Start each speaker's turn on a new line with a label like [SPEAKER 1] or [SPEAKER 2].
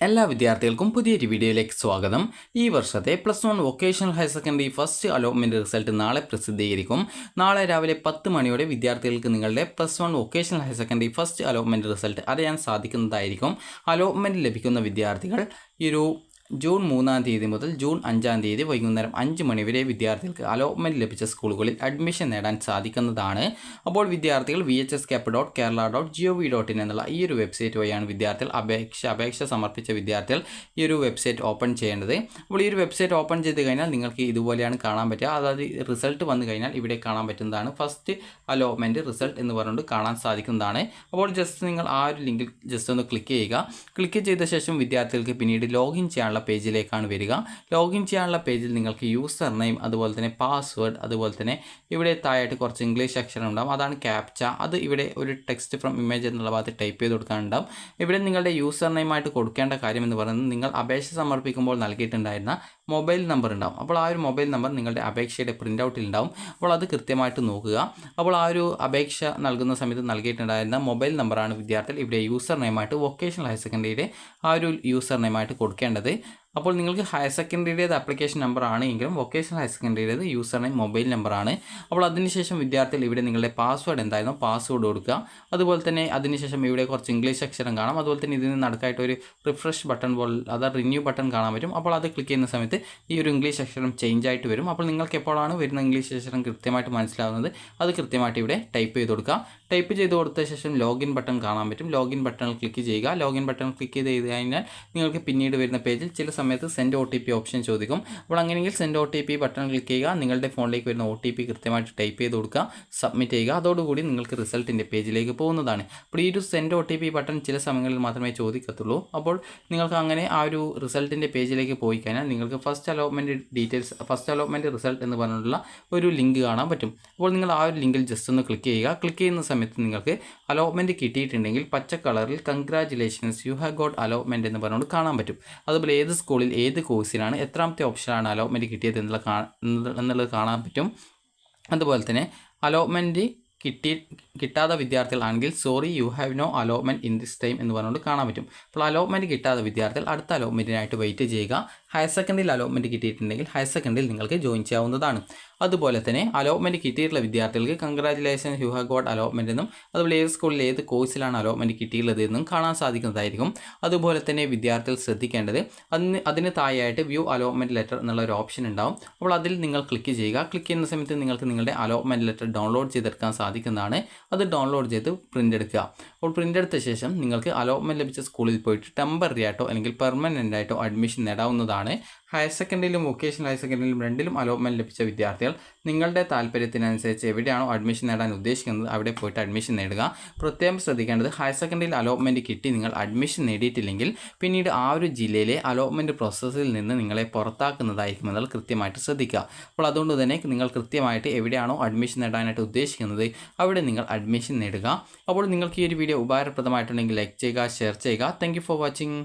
[SPEAKER 1] എല്ലാ വിദ്യാർത്ഥികൾക്കും പുതിയൊരു വീഡിയോയിലേക്ക് സ്വാഗതം. ഈ വർഷത്തെ +1 vocational higher secondary first allotment result നാളെ പ്രസിദ്ധീകരിക്കും. നാളെ രാവിലെ 10 മണിയോടെ വിദ്യാർത്ഥികൾക്ക് നിങ്ങളുടെ +1 vocational higher secondary first allotment result അറിയാൻ സാധിക്കുന്നതായിരിക്കും. അലോട്ട്മെൻറ്റ് ലഭിക്കുന്ന വിദ്യാർത്ഥികൾ ജൂൺ 3-ാം തീയതി മുതൽ ജൂൺ 5-ാം തീയതി വൈകുന്നേരം 5 മണി വരെ വിദ്യാർത്ഥികൾക്ക് അലോട്ട്മെൻറ്റ് ലഭിച്ച സ്കൂളുകളിൽ അഡ്മിഷൻ നേടാൻ സാധിക്കുന്നതാണ്. അപ്പോൾ വിദ്യാർത്ഥികൾ vhscap.kerala.gov.in എന്നുള്ള ഈ ഒരു വെബ്സൈറ്റ് വഴിയാണ് വിദ്യാർത്ഥികൾ അപേക്ഷ സമർപ്പിച്ച വിദ്യാർത്ഥികൾ ഈ ഒരു വെബ്സൈറ്റ് ഓപ്പൺ ചെയ്യേണ്ടത്. അപ്പോൾ ഈ ഒരു വെബ്സൈറ്റ് ഓപ്പൺ ചെയ്ത് കഴിഞ്ഞാൽ നിങ്ങൾക്ക് ഇതുപോലെയാണ് കാണാൻ പറ്റുക. അതായത് റിസൾട്ട് വന്നു കഴിഞ്ഞാൽ ഇവിടെ കാണാൻ പറ്റുന്നതാണ് ഫസ്റ്റ് അലോട്ട്മെൻറ്റ് റിസൾട്ട് എന്ന് പറഞ്ഞുകൊണ്ട് കാണാൻ സാധിക്കുന്നതാണ്. അപ്പോൾ ജസ്റ്റ് നിങ്ങൾ ആ ഒരു ലിങ്കിൽ ജസ്റ്റ് ഒന്ന് ക്ലിക്ക് ചെയ്യുക. ക്ലിക്ക് ചെയ്ത ശേഷം വിദ്യാർത്ഥികൾക്ക് പിന്നീട് ലോഗിൻ ചെയ്യാനുള്ള പേജിലേക്കാണ് വരിക. ലോഗിൻ ചെയ്യാനുള്ള പേജിൽ നിങ്ങൾക്ക് യൂസർ നെയിം, അതുപോലെ തന്നെ പാസ്വേഡ്, അതുപോലെ തന്നെ ഇവിടെ താഴായിട്ട് കുറച്ച് ഇംഗ്ലീഷ് അക്ഷരം ഉണ്ടാകും, അതാണ് ക്യാപ്ച. അത് ഇവിടെ ഒരു ടെക്സ്റ്റ് ഫ്രം ഇമേജ് എന്നുള്ള ഭാഗത്ത് ടൈപ്പ് ചെയ്ത് കൊടുക്കാനുണ്ടാവും. ഇവിടെ നിങ്ങളുടെ യൂസർ നെയിമായിട്ട് കൊടുക്കേണ്ട കാര്യം എന്ന് പറയുന്നത് നിങ്ങൾ അപേക്ഷ സമർപ്പിക്കുമ്പോൾ നൽകിയിട്ടുണ്ടായിരുന്ന മൊബൈൽ നമ്പർ ഉണ്ടാവും. അപ്പോൾ ആ ഒരു മൊബൈൽ നമ്പർ നിങ്ങളുടെ അപേക്ഷയുടെ പ്രിൻ്റ് ഔട്ടിൽ ഉണ്ടാവും. അപ്പോൾ അത് കൃത്യമായിട്ട് നോക്കുക. അപ്പോൾ ആ ഒരു അപേക്ഷ നൽകുന്ന സമയത്ത് നൽകിയിട്ടുണ്ടായിരുന്ന മൊബൈൽ നമ്പറാണ് വിദ്യാർത്ഥികൾ ഇവിടെ യൂസർ നെയിമായിട്ട് വൊക്കേഷണൽ ഹയർ സെക്കൻഡറിയുടെ ആ ഒരു യൂസർ നെയിമായിട്ട് കൊടുക്കേണ്ടത്. അപ്പോൾ നിങ്ങൾക്ക് ഹയർ സെക്കൻഡറിയുടേത് ആപ്ലിക്കേഷൻ നമ്പർ ആണ് എങ്കിലും വൊക്കേഷണൽ ഹയർ സെക്കൻഡറിയുടേത് യൂസർ നെയിം മൊബൈൽ നമ്പറാണ്. അപ്പോൾ അതിനുശേഷം വിദ്യാർത്ഥികൾ ഇവിടെ നിങ്ങളുടെ പാസ്വേഡ് എന്തായിരുന്നു പാസ്വേഡ് കൊടുക്കുക. അതുപോലെ തന്നെ അതിനുശേഷം ഇവിടെ കുറച്ച് ഇംഗ്ലീഷ് അക്ഷരം കാണാം. അതുപോലെ തന്നെ ഇതിന് നടുക്കായിട്ട് ഒരു റിഫ്രഷ് ബട്ടൺ പോലെ അതായത് റിന്യൂ ബട്ടൺ കാണാൻ പറ്റും. അപ്പോൾ അത് ക്ലിക്ക് ചെയ്യുന്ന സമയത്ത് ഈ ഒരു ഇംഗ്ലീഷ് അക്ഷരം ചേഞ്ച് ആയിട്ട് വരും. അപ്പോൾ നിങ്ങൾക്ക് എപ്പോഴാണ് വരുന്ന ഇംഗ്ലീഷ് അക്ഷരം കൃത്യമായിട്ട് മനസ്സിലാവുന്നത് അത് കൃത്യമായിട്ട് ഇവിടെ ടൈപ്പ് ചെയ്ത് കൊടുക്കുക. ടൈപ്പ് ചെയ്ത് കൊടുത്ത ശേഷം ലോഗിൻ ബട്ടൺ കാണാൻ പറ്റും. ലോഗിൻ ബട്ടണിൽ ക്ലിക്ക് ചെയ്യുക. ലോഗിൻ ബട്ടൺ ക്ലിക്ക് ചെയ്ത് കഴിഞ്ഞാൽ നിങ്ങൾക്ക് പിന്നീട് വരുന്ന പേജിൽ ചില സമയത്ത് സെൻഡ് OTP ഓപ്ഷൻ ചോദിക്കും. അപ്പോൾ അങ്ങനെയെങ്കിൽ സെൻഡ് OTP ബട്ടൺ ക്ലിക്ക് ചെയ്യുക. നിങ്ങളുടെ ഫോണിലേക്ക് വരുന്ന OTP കൃത്യമായിട്ട് ടൈപ്പ് ചെയ്ത് കൊടുക്കുക, സബ്മിറ്റ് ചെയ്യുക. അതോടുകൂടി നിങ്ങൾക്ക് റിസൾട്ടിൻ്റെ പേജിലേക്ക് പോകുന്നതാണ്. അപ്പോൾ ഈ ഒരു സെൻഡ് OTP ബട്ടൺ ചില സമയങ്ങളിൽ മാത്രമേ ചോദിക്കത്തുള്ളൂ. അപ്പോൾ നിങ്ങൾക്ക് അങ്ങനെ ആ ഒരു റിസൾട്ടിൻ്റെ പേജിലേക്ക് പോയി കഴിഞ്ഞാൽ നിങ്ങൾക്ക് first allotment details, first allotment result എന്ന് പറഞ്ഞിട്ടുള്ള ഒരു ലിങ്ക് കാണാൻ പറ്റും. അപ്പോൾ നിങ്ങൾ ആ ഒരു ലിങ്കിൽ ജസ്റ്റ് ഒന്ന് ക്ലിക്ക് ചെയ്യുക. ക്ലിക്ക് ചെയ്യുന്ന സമയത്ത് നിങ്ങൾക്ക് അലോട്ട്മെൻറ്റ് കിട്ടിയിട്ടുണ്ടെങ്കിൽ പച്ച കളറിൽ congratulations you have got allotment എന്ന് പറഞ്ഞുകൊണ്ട് കാണാൻ പറ്റും. അതുപോലെ ഏത് സ്കൂളിൽ ഏത് കോഴ്സിനാണ് എത്രാമത്തെ ഓപ്ഷനാണ് അലോട്ട്മെൻറ്റ് കിട്ടിയത് എന്നുള്ളത് കാണാൻ പറ്റും. അതുപോലെ തന്നെ അലോട്ട്മെൻറ്റ് കിട്ടാത്ത വിദ്യാർത്ഥികളാണെങ്കിൽ sorry you have no allotment in this time എന്ന് പറഞ്ഞുകൊണ്ട് കാണാൻ പറ്റും. അപ്പോൾ അലോട്ട്മെൻറ്റ് കിട്ടാത്ത വിദ്യാർത്ഥികൾ അടുത്ത അലോട്ട്മെൻറ്റിനായിട്ട് വെയിറ്റ് ചെയ്യുക. ഹയർ സെക്കൻഡറിയിൽ അലോട്ട്മെൻറ്റ് കിട്ടിയിട്ടുണ്ടെങ്കിൽ ഹയർ സെക്കൻഡറിയിൽ നിങ്ങൾക്ക് ജോയിൻ ചെയ്യാവുന്നതാണ്. അതുപോലെ തന്നെ അലോട്ട്മെൻറ്റ് കിട്ടിയിട്ടുള്ള വിദ്യാർത്ഥികൾക്ക് congratulations you have got allotment എന്നും അതുപോലെ ഏത് സ്കൂളിൽ ഏത് കോഴ്സിലാണ് അലോട്ട്മെൻറ്റ് കിട്ടിയിട്ടുള്ളത് എന്നും കാണാൻ സാധിക്കുന്നതായിരിക്കും. അതുപോലെ തന്നെ വിദ്യാർത്ഥികൾ ശ്രദ്ധിക്കേണ്ടത് അതിന് താഴെയായിട്ട് വ്യൂ അലോട്ട്മെൻറ്റ് ലെറ്റർ എന്നുള്ള ഒരു ഓപ്ഷൻ ഉണ്ടാവും. അപ്പോൾ അതിൽ നിങ്ങൾ ക്ലിക്ക് ചെയ്യുക. ക്ലിക്ക് ചെയ്യുന്ന സമയത്ത് നിങ്ങൾക്ക് നിങ്ങളുടെ അലോട്ട്മെൻറ്റ് ലെറ്റർ ഡൗൺലോഡ് ചെയ്തെടുക്കാൻ സാധിക്കുന്നതാണ്. അത് ഡൗൺലോഡ് ചെയ്ത് പ്രിൻ്റ് എടുക്കുക. അപ്പോൾ പ്രിൻ്റ് എടുത്ത ശേഷം നിങ്ങൾക്ക് അലോട്ട്മെൻറ്റ് ലഭിച്ച സ്കൂളിൽ പോയിട്ട് ടെമ്പററി ആയിട്ടോ അല്ലെങ്കിൽ പെർമനൻ്റ് ആയിട്ടോ അഡ്മിഷൻ നേടാവുന്നതാണ്. ഹയർ സെക്കൻഡറിയിലും വൊക്കേഷണൽ ഹയർ സെക്കൻഡറിയിലും രണ്ടിലും അലോട്ട്മെൻറ്റ് ലഭിച്ച വിദ്യാർത്ഥികൾ നിങ്ങളുടെ താല്പര്യത്തിനനുസരിച്ച് എവിടെയാണോ അഡ്മിഷൻ നേടാൻ ഉദ്ദേശിക്കുന്നത് അവിടെ പോയിട്ട് അഡ്മിഷൻ നേടുക. പ്രത്യേകം ശ്രദ്ധിക്കേണ്ടത് ഹയർ സെക്കൻഡറിയിൽ അലോട്ട്മെൻറ്റ് കിട്ടി നിങ്ങൾ അഡ്മിഷൻ നേടിയിട്ടില്ലെങ്കിൽ പിന്നീട് ആ ഒരു ജില്ലയിലെ അലോട്ട്മെൻറ്റ് പ്രോസസ്സിൽ നിന്ന് നിങ്ങളെ പുറത്താക്കുന്നതായിരിക്കും എന്നത് കൃത്യമായിട്ട് ശ്രദ്ധിക്കുക. അപ്പോൾ അതുകൊണ്ട് തന്നെ നിങ്ങൾ കൃത്യമായിട്ട് എവിടെയാണോ അഡ്മിഷൻ നേടാനായിട്ട് ഉദ്ദേശിക്കുന്നത് അവിടെ നിങ്ങൾ അഡ്മിഷൻ നേടുക. അപ്പോൾ നിങ്ങൾക്ക് ഈ ഒരു വീഡിയോ ഉപകാരപ്രദമായിട്ടുണ്ടെങ്കിൽ ലൈക്ക് ചെയ്യുക, ഷെയർ ചെയ്യുക. Thank you for watching.